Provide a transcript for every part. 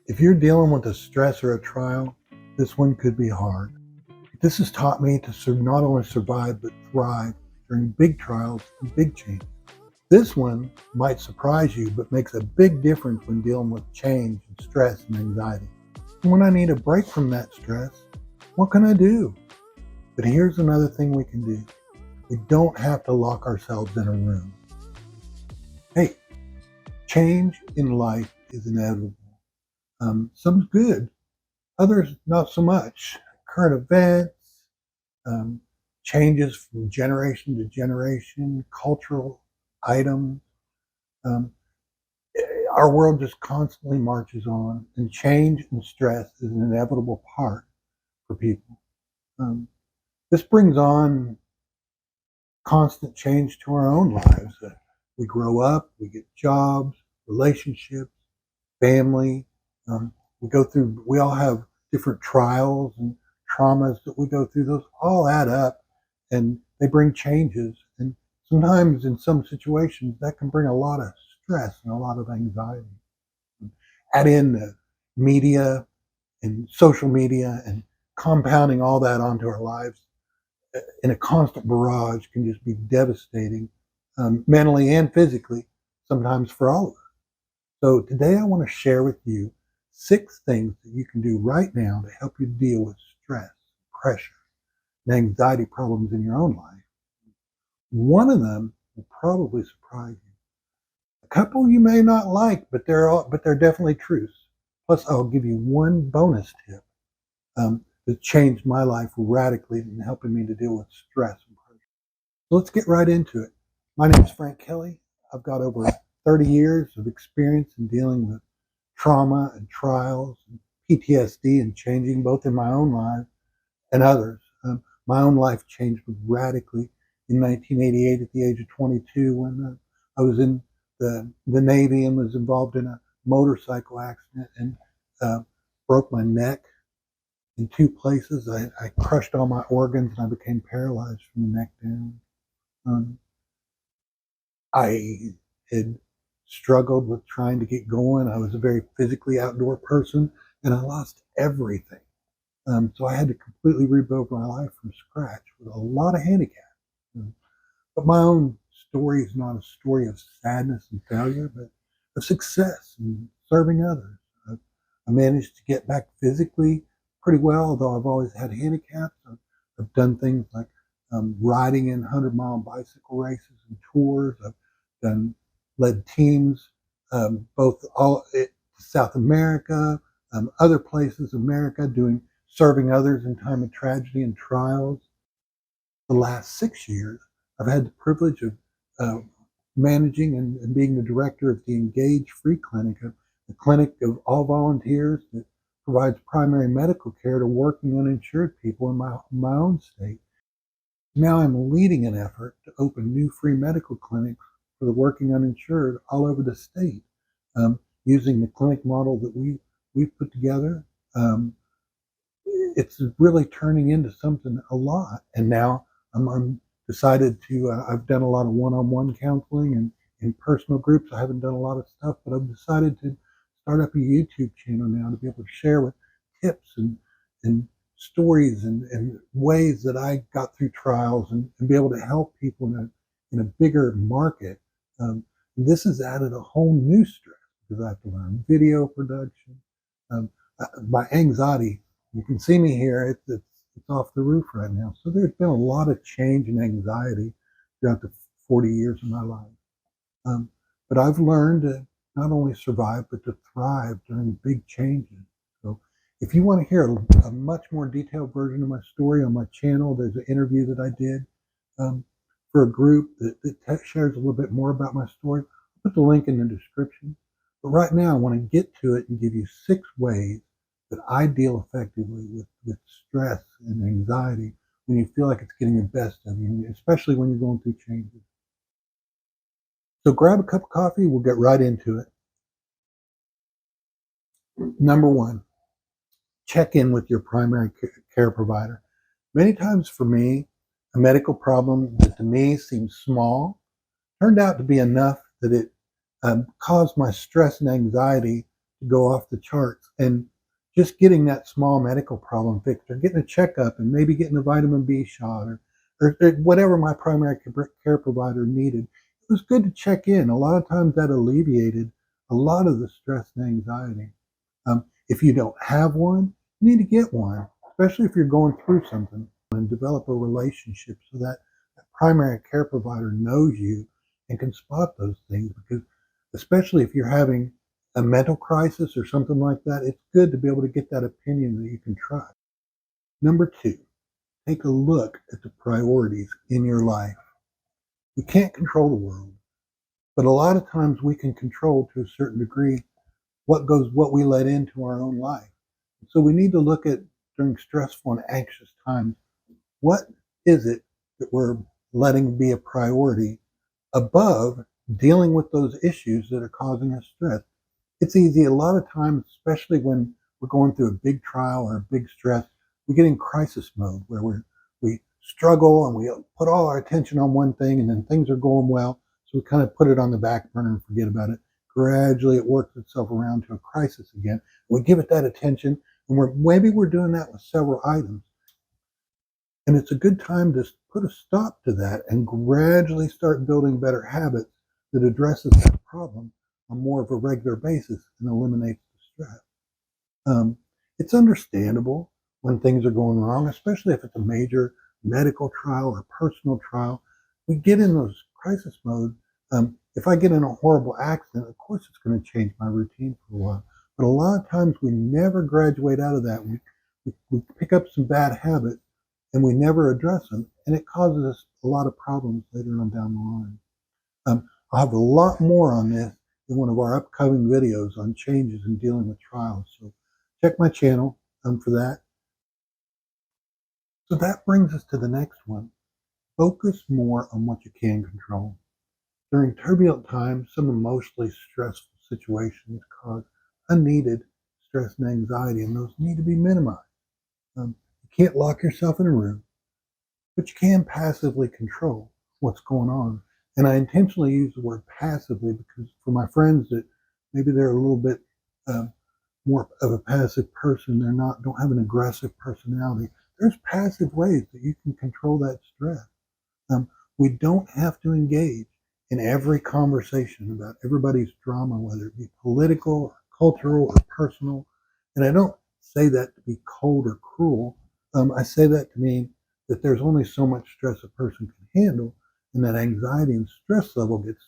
If you're dealing with a stress or a trial, this one could be hard. This has taught me to not only survive, but thrive during big trials and big changes. This one might surprise you, but makes a big difference when dealing with change and stress and anxiety. And when I need a break from that stress, what can I do? But here's another thing we can do. We don't have to lock ourselves in a room. Hey, change in life is inevitable. Some's good, others not so much. Current events, um, changes from generation to generation, cultural items. Um, our world just constantly marches on, and change and stress is an inevitable part for people. Um, this brings on constant change to our own lives. We grow up, we get jobs, relationships, family. Um, we all have different trials and traumas that we go through. Those all add up and they bring changes. And sometimes in some situations, that can bring a lot of stress and a lot of anxiety. Add in the media and social media and compounding all that onto our lives in a constant barrage can just be devastating, mentally and physically, sometimes for all of us. So today I want to share with you 6 things that you can do right now to help you deal with stress, pressure, and anxiety problems in your own life. One of them will probably surprise you. A couple you may not like, but they're definitely truths. Plus, I'll give you one bonus tip that changed my life radically in helping me to deal with stress and pressure. So let's get right into it. My name is Frank Kelly. I've got over 30 years of experience in dealing with trauma and trials and PTSD and changing both in my own life and others. My own life changed radically in 1988 at the age of 22 when I was in the Navy and was involved in a motorcycle accident and uh, broke my neck in 2 places. I crushed all my organs and I became paralyzed from the neck down. Um, I had struggled with trying to get going. I was a very physically outdoor person and I lost everything. So I had to completely rebuild my life from scratch with a lot of handicaps. Um, but my own story is not a story of sadness and failure, but of success and serving others. I managed to get back physically pretty well, although I've always had handicaps. I've done things like riding in 100-mile bicycle races and tours. I've done led teams both all South America, other places, America, doing serving others in time of tragedy and trials. The last 6 years, I've had the privilege of uh, managing and being the director of the Engage Free Clinic, a clinic of all volunteers that provides primary medical care to working uninsured people in my own state. Now I'm leading an effort to open new free medical clinics for the working uninsured all over the state, using the clinic model that we've put together. It's really turning into something a lot. And now I'm decided to. I've done a lot of one-on-one counseling and in personal groups. I haven't done a lot of stuff, but I've decided to start up a YouTube channel now to be able to share with tips and stories and ways that I got through trials and be able to help people in a bigger market. This has added a whole new stress because I have to learn video production. My anxiety, you can see me here, it's off the roof right now. So there's been a lot of change and anxiety throughout the 40 years of my life. Um, but I've learned to not only survive, but to thrive during big changes. So if you want to hear a much more detailed version of my story on my channel, there's an interview that I did um, for a group that shares a little bit more about my story. I'll put the link in the description. But right now, I want to get to it and give you 6 ways that I deal effectively with stress and anxiety when you feel like it's getting the best of you, especially when you're going through changes. So grab a cup of coffee, we'll get right into it. Number 1, check in with your primary care provider. Many times for me, a medical problem that to me seems small turned out to be enough that it caused my stress and anxiety to go off the charts. And just getting that small medical problem fixed, or getting a checkup, and maybe getting a vitamin B shot, or whatever my primary care provider needed. It was good to check in. A lot of times that alleviated a lot of the stress and anxiety. If you don't have one, you need to get one, especially if you're going through something, and develop a relationship so that that primary care provider knows you and can spot those things. Because especially if you're having a mental crisis or something like that, it's good to be able to get that opinion that you can trust. Number two, take a look at the priorities in your life. We can't control the world, but a lot of times we can control to a certain degree what we let into our own life. So we need to look at, during stressful and anxious times, what is it that we're letting be a priority above dealing with those issues that are causing us stress. It's easy a lot of times, especially when we're going through a big trial or a big stress, we get in crisis mode where we struggle and we put all our attention on one thing, and then things are going well, so we kind of put it on the back burner and forget about it. Gradually it works itself around to a crisis again. We give it that attention, and maybe we're doing that with several items. And it's a good time to put a stop to that and gradually start building better habits that addresses that problem on more of a regular basis and eliminates the stress. It's understandable when things are going wrong, especially if it's a major medical trial or personal trial. We get in those crisis mode. If I get in a horrible accident, of course it's going to change my routine for a while. But a lot of times we never graduate out of that. We pick up some bad habits and we never address them, and it causes us a lot of problems later on down the line. I'll have a lot more on this in one of our upcoming videos on changes in dealing with trials. So check my channel for that. So that brings us to the next one. Focus more on what you can control. During turbulent times, some emotionally stressful situations cause unneeded stress and anxiety, and those need to be minimized. You can't lock yourself in a room, but you can passively control what's going on. And I intentionally use the word passively because for my friends that maybe they're a little bit more of a passive person, don't have an aggressive personality. There's passive ways that you can control that stress. We don't have to engage in every conversation about everybody's drama, whether it be political or cultural or personal. And I don't say that to be cold or cruel. I say that to mean that there's only so much stress a person can handle, and that anxiety and stress level gets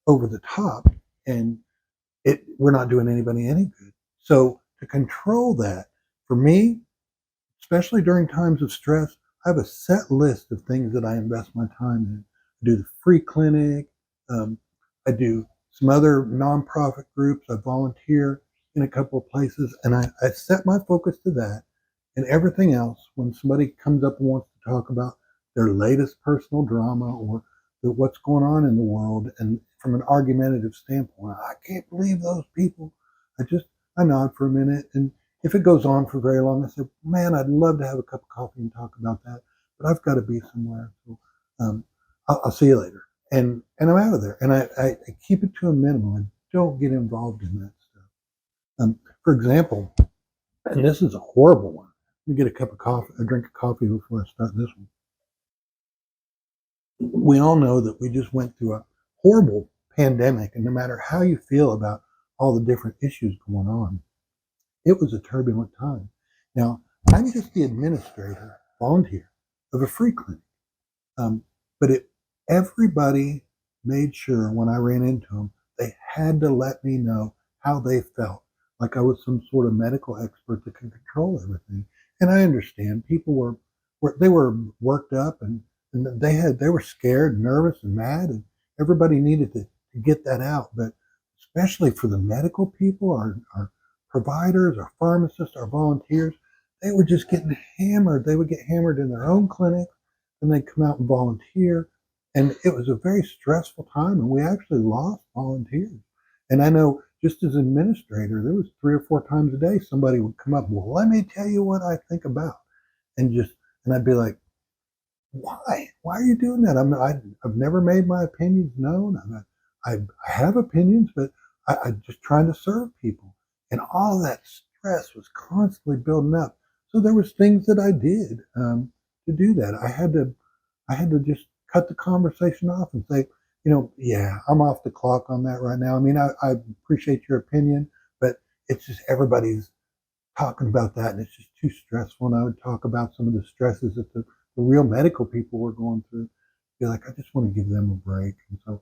over the top, and we're not doing anybody any good. So to control that, for me, especially during times of stress, I have a set list of things that I invest my time in. I do the free clinic. I do some other nonprofit groups. I volunteer in a couple of places, and I set my focus to that. And everything else, when somebody comes up and wants to talk about their latest personal drama or what's going on in the world, and from an argumentative standpoint, I can't believe those people. I nod for a minute, and if it goes on for very long, I say, man, I'd love to have a cup of coffee and talk about that, but I've got to be somewhere. So I'll see you later. And I'm out of there. And I keep it to a minimum. I don't get involved in that stuff. For example, and this is a horrible one. Let me get a drink of coffee before I start this one. We all know that we just went through a horrible pandemic, and no matter how you feel about all the different issues going on, it was a turbulent time. Now, I'm just the administrator, volunteer, of a free clinic. But everybody made sure when I ran into them, they had to let me know how they felt, like I was some sort of medical expert that could control everything. And I understand people they were worked up, and they were scared, nervous, and mad, and everybody needed to get that out. But especially for the medical people, our providers, our pharmacists, our volunteers, they were just getting hammered. They would get hammered in their own clinics, and they'd come out and volunteer. And it was a very stressful time, and we actually lost volunteers. And I know just as administrator, there was 3 or 4 times a day somebody would come up, well, let me tell you what I think about. And I'd be like, why? Why are you doing that? I've never made my opinions known. I have opinions, but I'm just trying to serve people. And all of that stress was constantly building up. So there was things that I did to do that. I had to just cut the conversation off and say, yeah, I'm off the clock on that right now. I mean, I appreciate your opinion, but it's just everybody's talking about that, and it's just too stressful. And I would talk about some of the stresses that the real medical people were going through. Be like, I just want to give them a break. And so,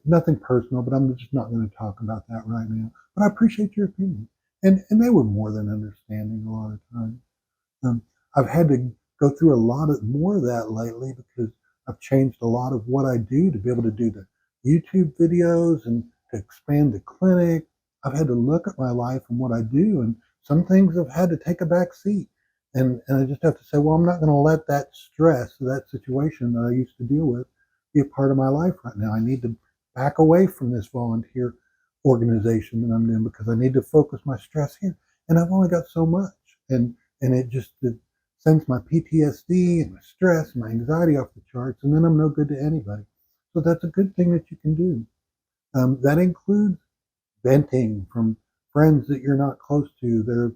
nothing personal, but I'm just not going to talk about that right now. But I appreciate your opinion, and they were more than understanding a lot of times. Um, I've had to go through a lot of more of that lately because I've changed a lot of what I do to be able to do the YouTube videos and to expand the clinic. I've had to look at my life and what I do, and some things have had to take a back seat. And I just have to say, well, I'm not going to let that stress, that situation that I used to deal with, be a part of my life right now. I need to back away from this volunteer organization that I'm doing because I need to focus my stress here. And I've only got so much. And it sends my PTSD and my stress and my anxiety off the charts, and then I'm no good to anybody. So that's a good thing that you can do. That includes venting from friends that you're not close to.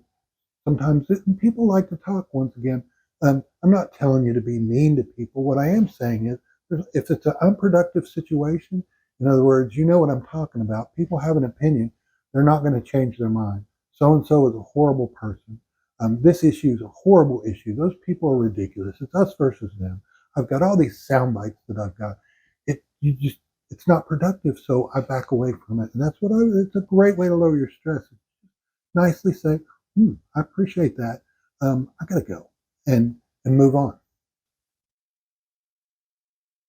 Sometimes people like to talk. Once again, I'm not telling you to be mean to people. What I am saying is, if it's an unproductive situation, in other words, you know what I'm talking about. People have an opinion. They're not going to change their mind. So and so is a horrible person. This issue is a horrible issue. Those people are ridiculous. It's us versus them. I've got all these sound bites that I've got. It's not productive, so I back away from it. And it's a great way to lower your stress. Nicely say, I appreciate that. I gotta go and move on.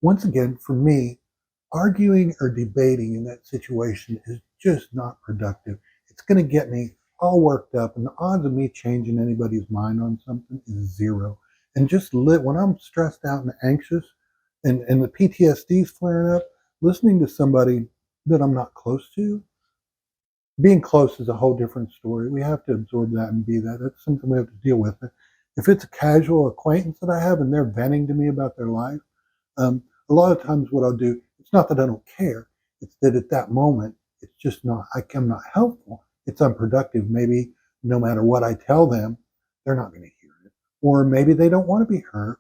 Once again, for me, arguing or debating in that situation is just not productive. It's going to get me all worked up, and the odds of me changing anybody's mind on something is zero. And just when I'm stressed out and anxious, and the PTSD is flaring up, listening to somebody that I'm not close to, being close is a whole different story. We have to absorb that and be that. That's something we have to deal with. If it's a casual acquaintance that I have and they're venting to me about their life, a lot of times what I'll do, it's not that I don't care. It's that at that moment, it's just not, I'm not helpful. It's unproductive. Maybe no matter what I tell them, they're not going to hear it. Or maybe they don't want to be heard.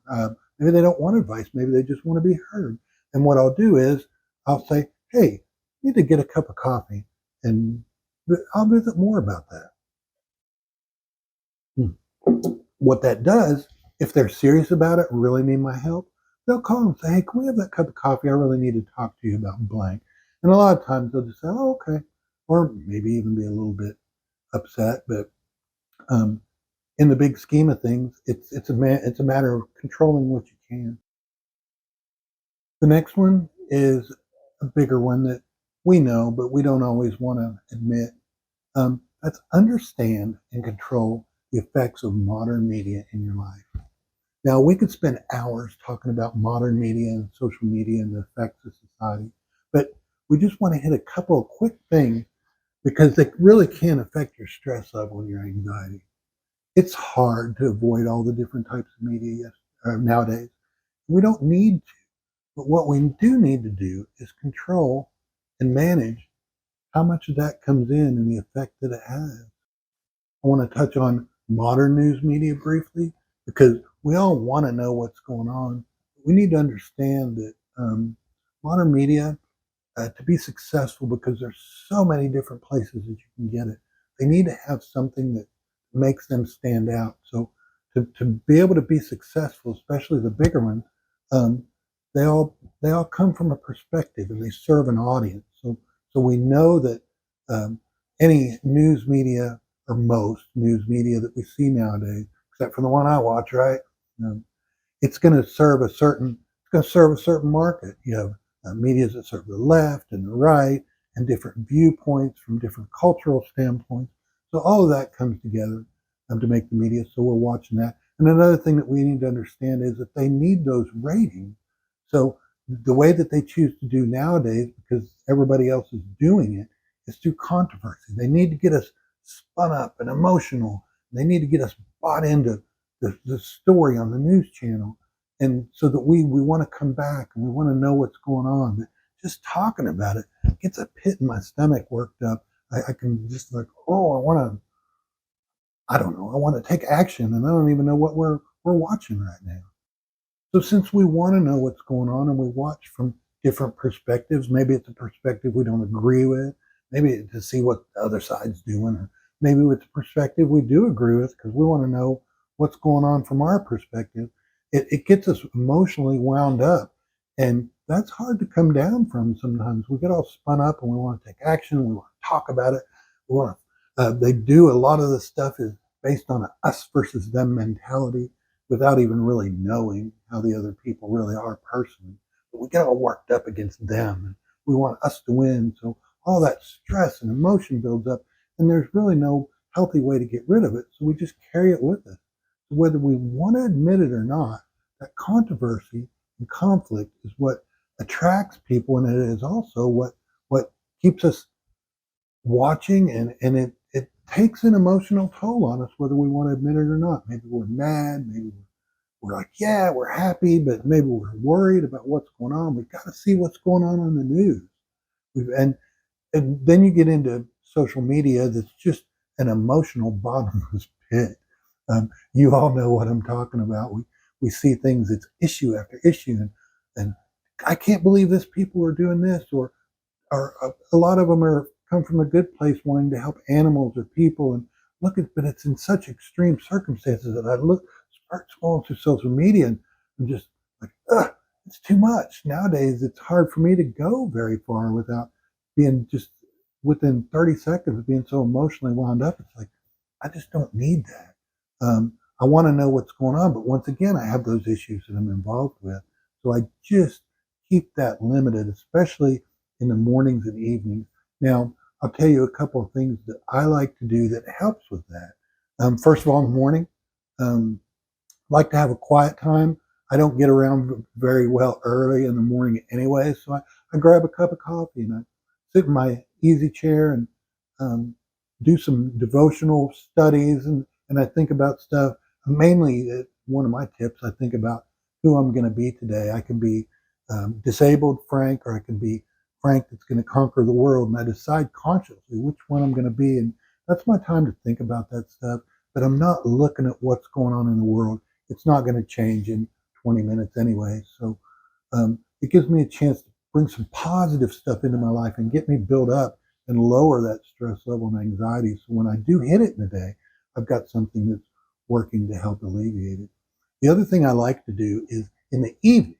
Maybe they don't want advice. Maybe they just want to be heard. And what I'll do is I'll say, hey, you need to get a cup of coffee. And I'll visit more about that. Hmm. What that does, if they're serious about it, really need my help, they'll call and say, hey, can we have that cup of coffee? I really need to talk to you about blank. And a lot of times they'll just say, oh, okay. Or maybe even be a little bit upset. But um, in the big scheme of things, it's a matter of controlling what you can. The next one is a bigger one that we know, but we don't always want to admit. That's understand and control the effects of modern media in your life. Now, we could spend hours talking about modern media and social media and the effects of society, but we just want to hit a couple of quick things because they really can affect your stress level and your anxiety. It's hard to avoid all the different types of media nowadays. We don't need to, but what we do need to do is control and manage how much of that comes in and the effect that it has. I want to touch on modern news media briefly because we all want to know what's going on. We need to understand that modern media, to be successful, because there's so many different places that you can get it, they need to have something that makes them stand out. So to be able to be successful, especially the bigger ones, um, they all come from a perspective and they serve an audience. So we know that um, any news media or most news media that we see nowadays, except for the one I watch, right? Um, it's going to serve a certain market. You have medias that serve the left and the right, and different viewpoints from different cultural standpoints. So all of that comes together to make the media. So we're watching that. And another thing that we need to understand is that they need those ratings. So the way that they choose to do nowadays, because everybody else is doing it, is through controversy. They need to get us spun up and emotional. They need to get us bought into the story on the news channel. And so that we want to come back and we want to know what's going on. But just talking about it gets a pit in my stomach worked up I can just like, oh, I don't know, I want to take action, and I don't even know what we're watching right now. So since we want to know what's going on and we watch from different perspectives, maybe it's a perspective we don't agree with, maybe it's to see what the other side's doing, or maybe it's a perspective we do agree with because we want to know what's going on from our perspective. It gets us emotionally wound up, and that's hard to come down from sometimes. We get all spun up and we want to take action, we want to talk about it, we want to, they do a lot of the stuff is based on a us versus them mentality without even really knowing how the other people really are personally. But we get all worked up against them and we want us to win. So all that stress and emotion builds up, and there's really no healthy way to get rid of it. So we just carry it with us. So whether we want to admit it or not, that controversy and conflict is what attracts people, and it is also what keeps us watching, and it takes an emotional toll on us whether we want to admit it or not. Maybe we're mad, maybe we're like, yeah, we're happy, but maybe we're worried about what's going on. We've got to see what's going on the news. And then you get into social media that's just an emotional bottomless pit. You all know what I'm talking about. We see things, it's issue after issue, and I can't believe this people are doing this, or a lot of them are come from a good place wanting to help animals or people, and look at, but it's in such extreme circumstances that I start scrolling through social media, and I'm just like, ugh, it's too much. Nowadays, it's hard for me to go very far without being just within 30 seconds of being so emotionally wound up. It's like, I just don't need that. I want to know what's going on, but once again, I have those issues that I'm involved with. So I just keep that limited, especially in the mornings and evenings. Now, I'll tell you a couple of things that I like to do that helps with that. First of all, in the morning, um, like to have a quiet time. I don't get around very well early in the morning anyway, so I grab a cup of coffee and I sit in my easy chair and um, do some devotional studies, and I think about stuff. Mainly, one of my tips, I think about who I'm going to be today. I can be disabled Frank, or I can be Frank that's going to conquer the world, and I decide consciously which one I'm going to be. And that's my time to think about that stuff. But I'm not looking at what's going on in the world. It's not going to change in 20 minutes anyway. So it gives me a chance to bring some positive stuff into my life and get me built up and lower that stress level and anxiety. So when I do hit it in a day, I've got something that's working to help alleviate it. The other thing I like to do is in the evening,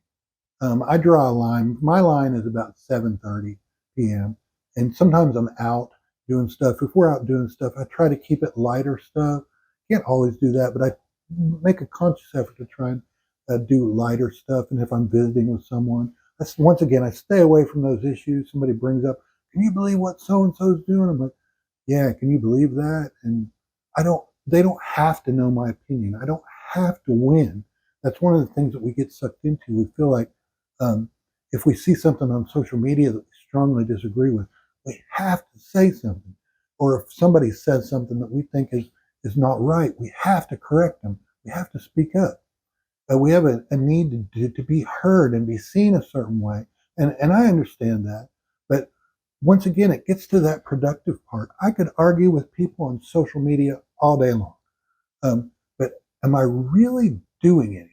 I draw a line. My line is about 7:30 p.m. And sometimes I'm out doing stuff. If we're out doing stuff, I try to keep it lighter stuff. Can't always do that, but I make a conscious effort to try and do lighter stuff. And if I'm visiting with someone, once again, I stay away from those issues. Somebody brings up, can you believe what so and so's doing? I'm like, yeah, can you believe that? And they don't have to know my opinion. I don't have to win. That's one of the things that we get sucked into. We feel like um, if we see something on social media that we strongly disagree with, we have to say something. Or if somebody says something that we think is not right, we have to correct them. We have to speak up. We have a need to be heard and be seen a certain way. And I understand that. But once again, it gets to that productive part. I could argue with people on social media all day long. But am I really doing anything?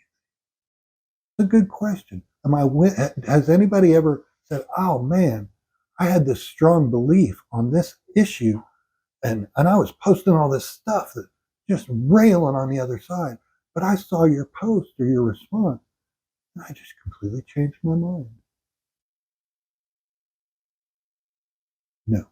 It's a good question. Has anybody ever said, oh man, I had this strong belief on this issue, and I was posting all this stuff that just railing on the other side, but I saw your post or your response, and I just completely changed my mind. No,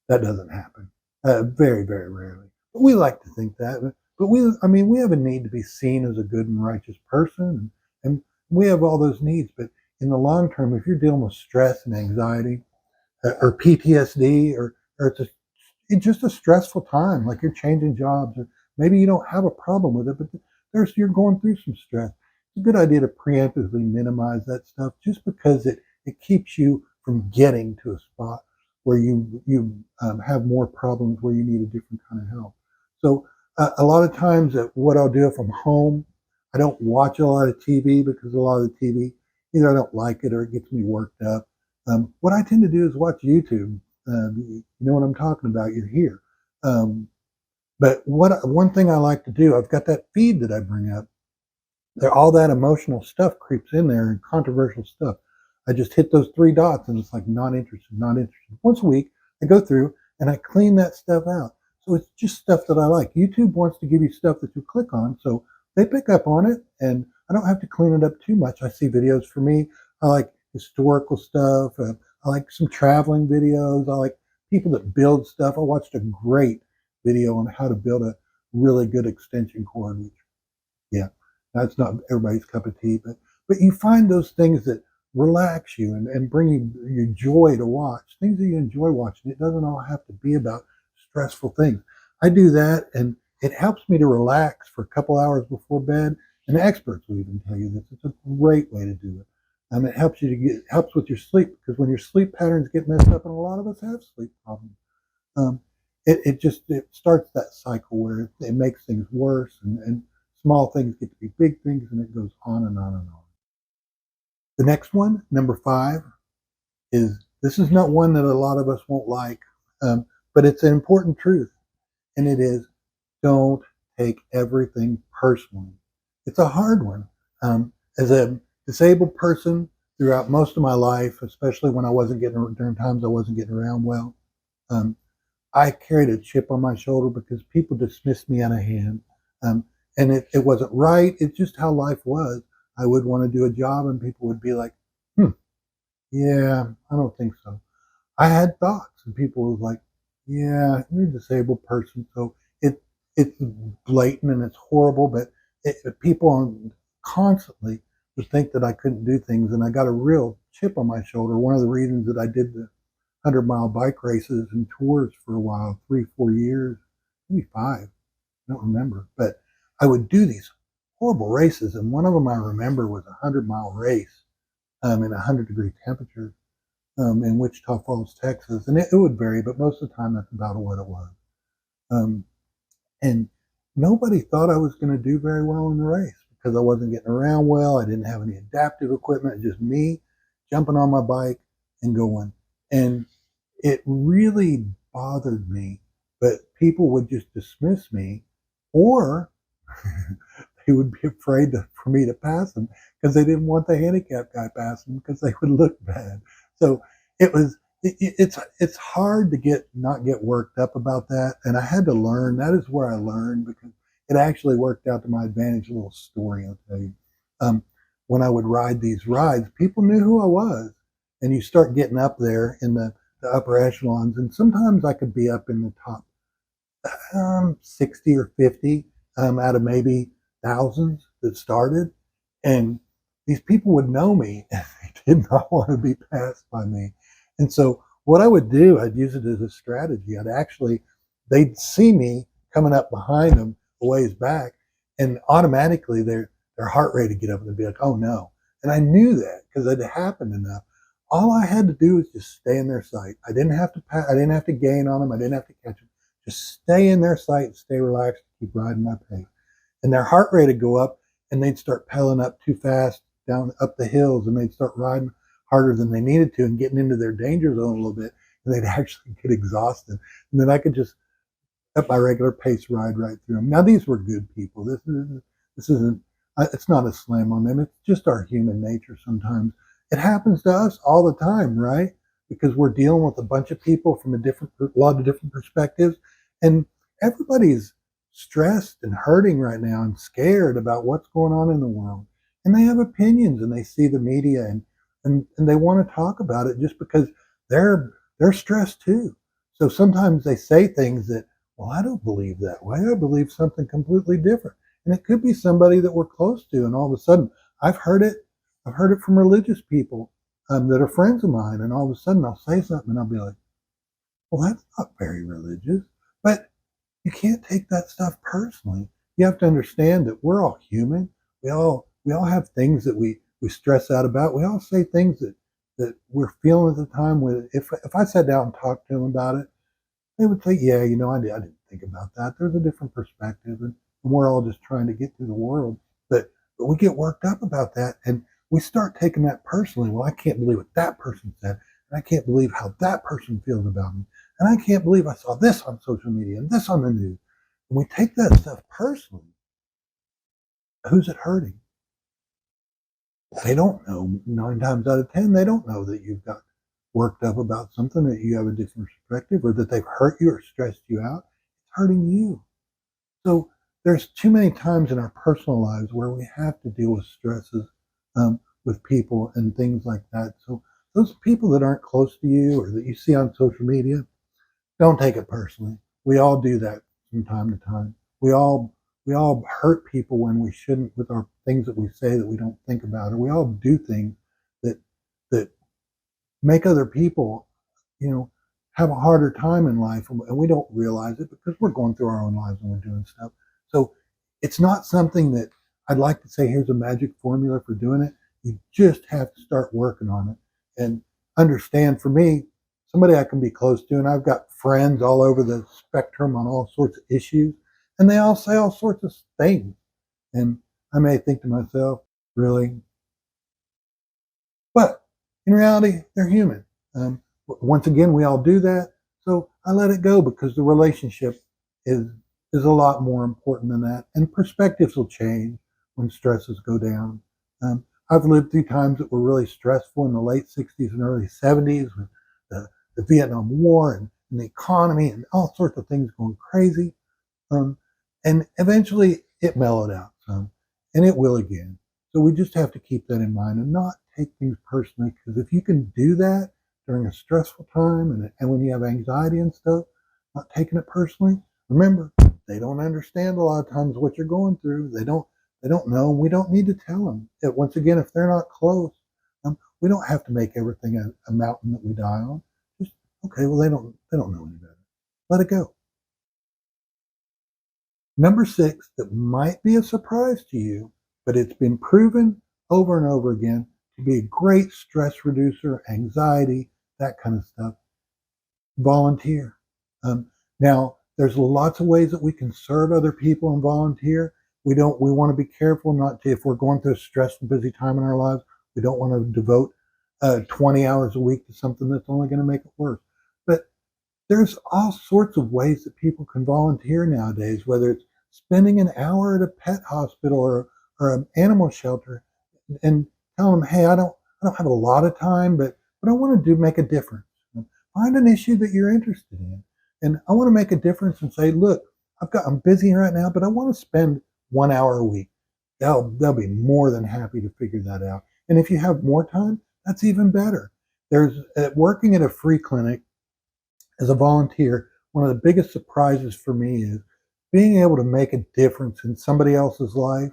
that doesn't happen. Very, very rarely. But we like to think that. But I mean, we have a need to be seen as a good and righteous person, and we have all those needs. But in the long term, if you're dealing with stress and anxiety, or PTSD, or it's just a stressful time, like you're changing jobs, or maybe you don't have a problem with it, but you're going through some stress. It's a good idea to preemptively minimize that stuff, just because it keeps you from getting to a spot where you have more problems, where you need a different kind of help. So a lot of times, what I'll do if I'm home, I don't watch a lot of TV, because a lot of the TV, either I don't like it or it gets me worked up. What I tend to do is watch YouTube. You know what I'm talking about. You're here. Um, but one thing I like to do, I've got that feed that I bring up. There, all that emotional stuff creeps in there and controversial stuff. I just hit those three dots and it's like not interested, not interested. Once a week, I go through and I clean that stuff out. So it's just stuff that I like. YouTube wants to give you stuff that you click on, so they pick up on it, and I don't have to clean it up too much. I see videos for me. I like historical stuff. I like some traveling videos. I like people that build stuff. I watched a great video on how to build a really good extension cord, which yeah, that's not everybody's cup of tea, but you find those things that relax you and bring you joy to watch, things that you enjoy watching. It doesn't all have to be about stressful things. I do that, and it helps me to relax for a couple hours before bed. And the experts will even tell you this. It's a great way to do it. It helps you to get helps with your sleep, because when your sleep patterns get messed up, and a lot of us have sleep problems, um, it starts that cycle where it makes things worse, and small things get to be big things, and it goes on and on and on. The next one, number 5, is this is not one that a lot of us won't like, but it's an important truth, and it is don't take everything personally. It's a hard one. As a disabled person throughout most of my life, especially when I wasn't getting during times I wasn't getting around well, um, I carried a chip on my shoulder because people dismissed me out of hand. Um, and it wasn't right. It's just how life was. I would want to do a job and people would be like, yeah, I don't think so. I had thoughts and people was like, yeah, you're a disabled person. So it's blatant and it's horrible, but people constantly would think that I couldn't do things. And I got a real chip on my shoulder. One of the reasons that I did the 100-mile bike races and tours for a while, 3, 4 years, maybe 5, I don't remember. But I would do these horrible races, and one of them I remember was a 100-mile race in 100-degree temperatures in Wichita Falls, Texas. And it would vary, but most of the time that's about what it was. Um, and nobody thought I was going to do very well in the race because I wasn't getting around well. I didn't have any adaptive equipment, just me jumping on my bike and going. And it really bothered me, but people would just dismiss me, or they would be afraid for me to pass them because they didn't want the handicapped guy passing because they would look bad. So it's hard to not get worked up about that, and I had to learn. That is where I learned, because it actually worked out to my advantage. A little story I'll tell you. Um, when I would ride these rides, people knew who I was, and you start getting up there in the upper echelons, and sometimes I could be up in the top 60 or 50 out of maybe thousands that started. And these people would know me and they did not want to be passed by me. And so what I would do, I'd use it as a strategy. They'd see me coming up behind them a ways back, and automatically their heart rate would get up and they'd be like, oh no. And I knew that because it had happened enough. All I had to do was just stay in their sight. I didn't have to gain on them. I didn't have to catch them. Just stay in their sight, stay relaxed, keep riding my pace. And their heart rate would go up, and they'd start pedaling up too fast down up the hills, and they'd start riding harder than they needed to and getting into their danger zone a little bit, and they'd actually get exhausted. And then I could just, at my regular pace, ride right through them. Now, these were good people. This isn't, it's not a slam on them. It's just our human nature sometimes. It happens to us all the time, right? Because we're dealing with a bunch of people from a lot of different perspectives, and everybody's stressed and hurting right now and scared about what's going on in the world. And they have opinions, and they see the media, and they want to talk about it just because they're stressed too. So sometimes they say things that, well, I don't believe that way. I believe something completely different. And it could be somebody that we're close to, and all of a sudden I've heard it from religious people that are friends of mine, and all of a sudden I'll say something and I'll be like, well, that's not very religious. But you can't take that stuff personally. You have to understand that we're all human. We all have things that we stress out about. We all say things that we're feeling at the time. If I sat down and talked to them about it, they would say, yeah, I didn't think about that. There's a different perspective, and we're all just trying to get through the world. But we get worked up about that, and we start taking that personally. Well, I can't believe what that person said. And I can't believe how that person feels about me. And I can't believe I saw this on social media and this on the news. When we take that stuff personally, who's it hurting? They don't know. 9 times out of 10, they don't know that you've got worked up about something, that you have a different perspective, or that they've hurt you or stressed you out. It's hurting you. So there's too many times in our personal lives where we have to deal with stresses with people and things like that. So those people that aren't close to you or that you see on social media, don't take it personally. We all do that from time to time. We all hurt people when we shouldn't with our things that we say that we don't think about, or we all do things that that make other people, you know, have a harder time in life, and we don't realize it because we're going through our own lives and we're doing stuff. So it's not something that I'd like to say, here's a magic formula for doing it. You just have to start working on it and understand. For me, somebody I can be close to, and I've got friends all over the spectrum on all sorts of issues, and they all say all sorts of things. And I may think to myself, really? But in reality, they're human. Once again, we all do that. So I let it go because the relationship is is a lot more important than that. And perspectives will change when stresses go down. I've lived through times that were really stressful in the late 60s and early 70s with the Vietnam War and the economy and all sorts of things going crazy. Um, and eventually it mellowed out some, and it will again. So we just have to keep that in mind and not take things personally, because if you can do that during a stressful time and when you have anxiety and stuff, not taking it personally, remember, they don't understand a lot of times what you're going through. They don't know. We don't need to tell them. Once again, if they're not close, we don't have to make everything a mountain that we die on. Just okay. Well, they don't know any better. Let it go. Number 6, that might be a surprise to you, but it's been proven over and over again to be a great stress reducer, anxiety, that kind of stuff. Volunteer. Now, there's lots of ways that we can serve other people and volunteer. We want to be careful not to, if we're going through a stressful, busy time in our lives, we don't want to devote 20 hours a week to something that's only going to make it worse. But there's all sorts of ways that people can volunteer nowadays, whether it's spending an hour at a pet hospital or an animal shelter and tell them, hey, I don't have a lot of time, but what I want to do, make a difference. Find an issue that you're interested in. And I want to make a difference and say, look, I'm busy right now, but I want to spend 1 hour a week. They'll be more than happy to figure that out. And if you have more time, that's even better. There's working at a free clinic as a volunteer, one of the biggest surprises for me is being able to make a difference in somebody else's life.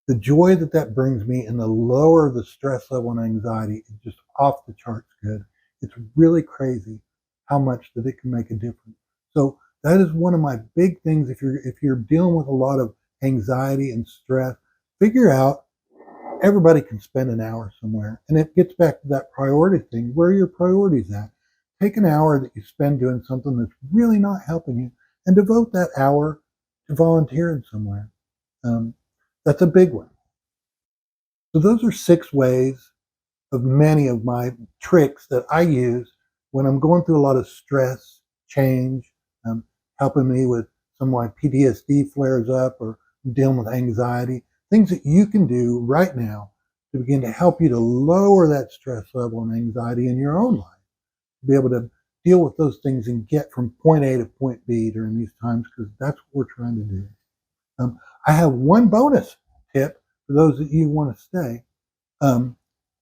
The joy that that brings me and the lower the stress level and anxiety is just off the charts good. It's really crazy how much that it can make a difference. So that is one of my big things. If you're dealing with a lot of anxiety and stress, figure out, everybody can spend an hour somewhere. And it gets back to that priority thing. Where are your priorities at? Take an hour that you spend doing something that's really not helping you and devote that hour to volunteering somewhere. Um, that's a big one. So those are 6 ways of many of my tricks that I use when I'm going through a lot of stress, change, um, helping me with some of my PTSD flares up or dealing with anxiety, things that you can do right now to begin to help you to lower that stress level and anxiety in your own life, to be able to deal with those things and get from point A to point B during these times, because that's what we're trying to do. I have one bonus tip for those of you who want to stay. Um,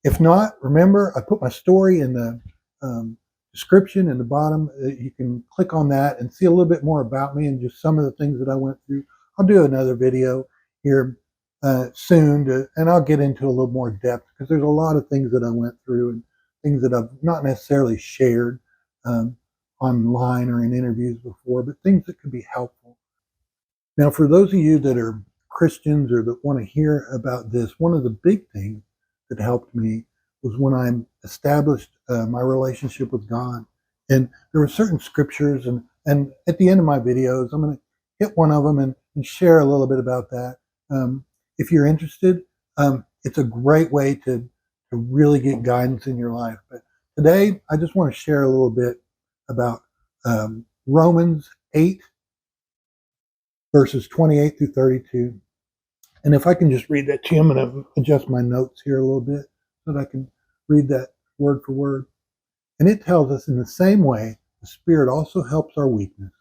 if not, remember, I put my story in the description in the bottom. You can click on that and see a little bit more about me and just some of the things that I went through. I'll do another video here soon, and I'll get into a little more depth, because there's a lot of things that I went through and things that I've not necessarily shared um, online or in interviews before, but things that could be helpful. Now, for those of you that are Christians or that want to hear about this, one of the big things that helped me was when I established my relationship with God. And there were certain scriptures, and at the end of my videos, I'm going to hit one of them and share a little bit about that. If you're interested, it's a great way to really get guidance in your life. But Today, I just want to share a little bit about Romans 8, verses 28 through 32. And if I can just read that to you, I'm going to adjust my notes here a little bit so that I can read that word for word. And it tells us, in the same way, the Spirit also helps our weakness.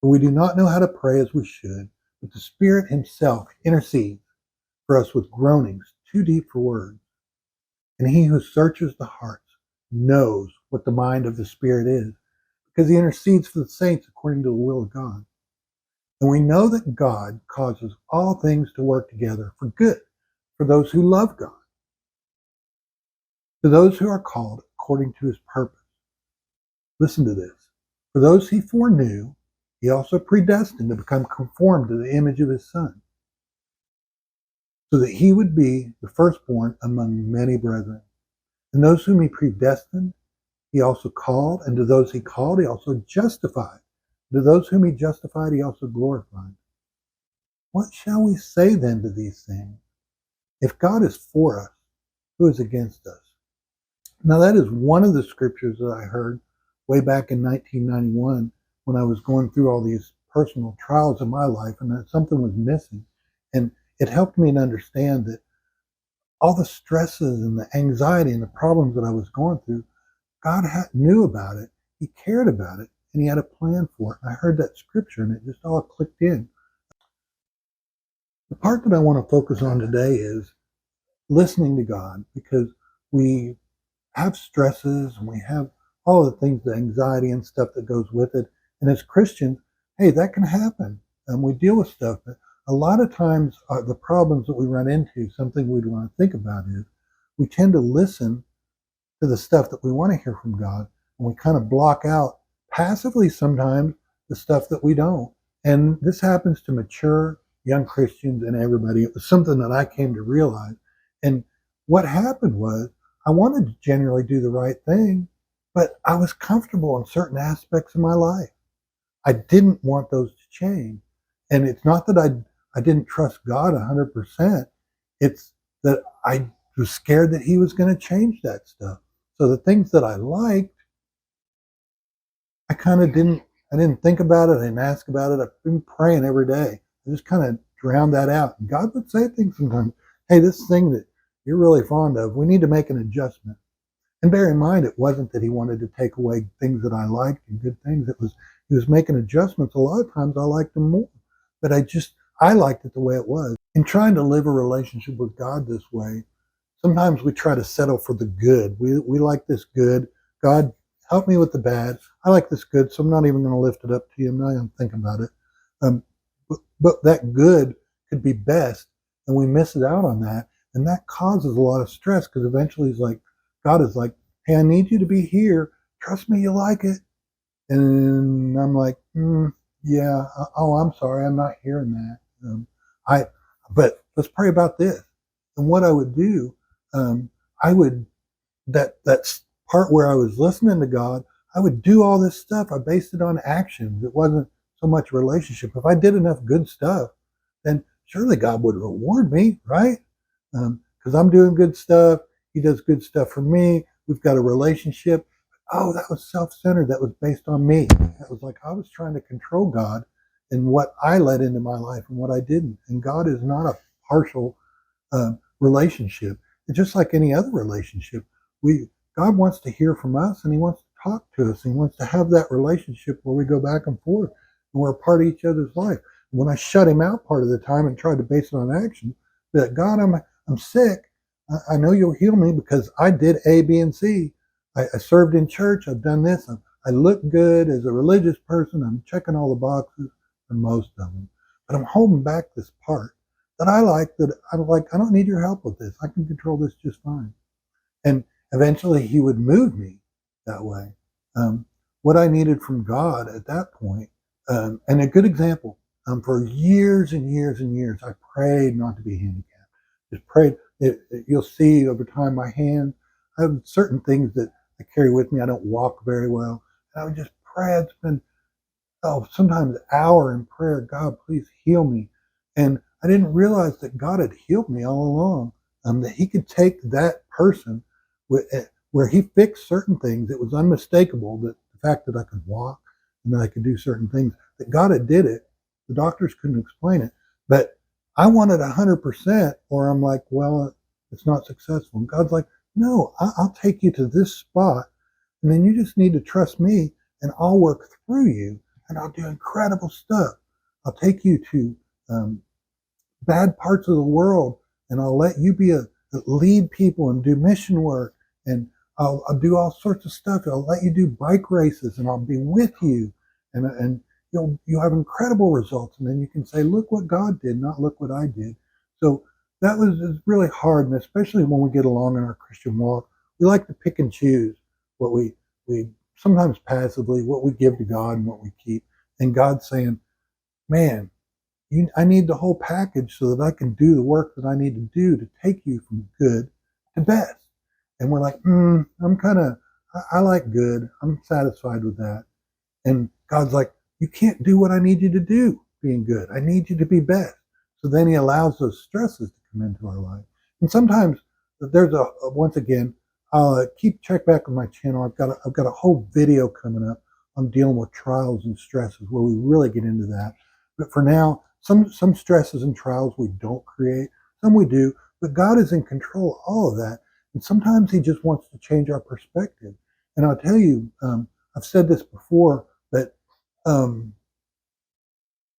For we do not know how to pray as we should, but the Spirit Himself intercedes for us with groanings too deep for words. And He who searches the hearts knows what the mind of the Spirit is, because He intercedes for the saints according to the will of God. And we know that God causes all things to work together for good for those who love God, to those who are called according to His purpose. Listen to this. For those He foreknew, He also predestined to become conformed to the image of His Son, so that He would be the firstborn among many brethren. And those whom He predestined, He also called, and to those He called, He also justified. To those whom He justified, He also glorified. What shall we say then to these things? If God is for us, who is against us? Now, that is one of the scriptures that I heard way back in 1991 when I was going through all these personal trials in my life, and that something was missing. And it helped me to understand that all the stresses and the anxiety and the problems that I was going through, God knew about it. He cared about it, and He had a plan for it. And I heard that scripture, and it just all clicked in. The part that I want to focus on today is listening to God, because we have stresses and we have all the things, the anxiety and stuff that goes with it. And as Christians, hey, that can happen. And we deal with stuff. But a lot of times, the problems that we run into, something we'd want to think about is we tend to listen to the stuff that we want to hear from God, and we kind of block out passively sometimes the stuff that we don't. And this happens to mature young Christians and everybody. It was something that I came to realize. And what happened was, I wanted to generally do the right thing, but I was comfortable in certain aspects of my life. I didn't want those to change. And it's not that I didn't trust God 100%. It's that I was scared that He was going to change that stuff. So the things that I liked, I didn't think about it. I didn't ask about it. I've been praying every day. I just kind of drowned that out. And God would say things sometimes. Hey, this thing that you're really fond of, we need to make an adjustment. And bear in mind, it wasn't that He wanted to take away things that I liked and good things. It was He was making adjustments. A lot of times I liked them more, but I liked it the way it was. In trying to live a relationship with God this way, sometimes we try to settle for the good. We like this good. God, help me with the bad. I like this good, so I'm not even going to lift it up to You. I'm not going to think about it. But that good could be best, and we miss it out on that. And that causes a lot of stress, because eventually God is like, hey, I need you to be here. Trust me, you like it. And I'm like, yeah, oh, I'm sorry, I'm not hearing that. But let's pray about this. And what I would do, I would, that part where I was listening to God, I would do all this stuff. I based it on actions. It wasn't so much relationship. If I did enough good stuff, then surely God would reward me, right? Because I'm doing good stuff. He does good stuff for me. We've got a relationship. Oh, that was self-centered. That was based on me. That was like I was trying to control God and what I let into my life and what I didn't. And God is not a partial relationship. It's just like any other relationship. God wants to hear from us, and He wants to talk to us. And He wants to have that relationship where we go back and forth and we're a part of each other's life. When I shut Him out part of the time and tried to base it on action, that God, I'm sick. I know You'll heal me because I did A, B, and C. I served in church. I've done this. I look good as a religious person. I'm checking all the boxes for most of them. But I'm holding back this part that I like, that I'm like, I don't need Your help with this. I can control this just fine. And eventually He would move me that way. What I needed from God at that point, and a good example, for years and years and years, I prayed not to be handicapped. Just prayed. You'll see over time my hand, I have certain things that I carry with me. I don't walk very well. And I would just pray. I'd spend, sometimes an hour in prayer. God, please heal me. And I didn't realize that God had healed me all along. That He could take that person with where he fixed certain things. It was unmistakable that the fact that I could walk and that I could do certain things, that God had did it. The doctors couldn't explain it, but I wanted 100%, or I'm like, well, it's not successful. And God's like, no, I'll take you to this spot, and then you just need to trust me, and I'll work through you, and I'll do incredible stuff. I'll take you to bad parts of the world, and I'll let you be a lead people and do mission work, and I'll do all sorts of stuff. I'll let you do bike races, and I'll be with you, and you'll have incredible results. And then you can say, look what God did, not look what I did. So that was really hard, and especially when we get along in our Christian walk, we like to pick and choose what we sometimes passively, what we give to God and what we keep. And God's saying, man, I need the whole package so that I can do the work that I need to do to take you from good to best. And we're like, I like good. I'm satisfied with that. And God's like, you can't do what I need you to do being good. I need you to be best. So then he allows those stresses to come into our life. And sometimes there's once again, I'll check back on my channel. I've got a whole video coming up on dealing with trials and stresses where we really get into that. But for now, some stresses and trials we don't create, some we do, but God is in control of all of that. And sometimes he just wants to change our perspective. And I'll tell you, I've said this before, but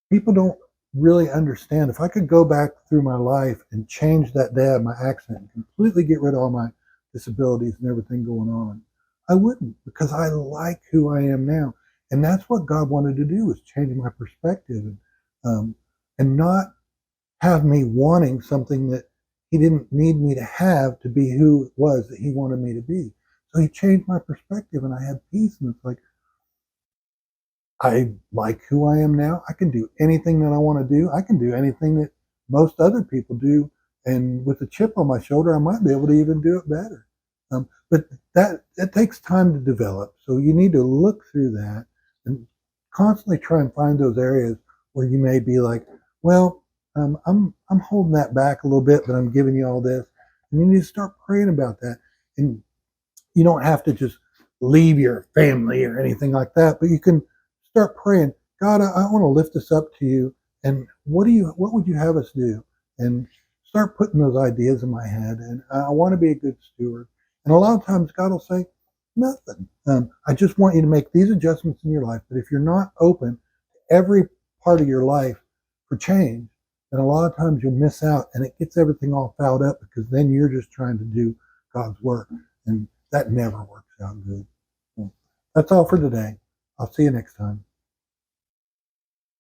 people don't really understand. If I could go back through my life and change that day of my accident and completely get rid of all my disabilities and everything going on, I wouldn't, because I like who I am now. And that's what God wanted to do, was change my perspective, and not have me wanting something that he didn't need me to have to be who it was that he wanted me to be. So he changed my perspective, and I had peace. And it's like, I like who I am now. I can do anything that I want to do. I can do anything that most other people do. And with a chip on my shoulder, I might be able to even do it better. But that takes time to develop. So you need to look through that and constantly try and find those areas where you may be like, well, I'm holding that back a little bit, but I'm giving you all this. And you need to start praying about that. And you don't have to just leave your family or anything like that, but you can start praying, God, I want to lift this up to you. And what would you have us do? And start putting those ideas in my head. And I want to be a good steward. And a lot of times God will say, nothing. I just want you to make these adjustments in your life. But if you're not open to every part of your life for change, then a lot of times you'll miss out, and it gets everything all fouled up, because then you're just trying to do God's work. And that never works out good. Well, that's all for today. I'll see you next time.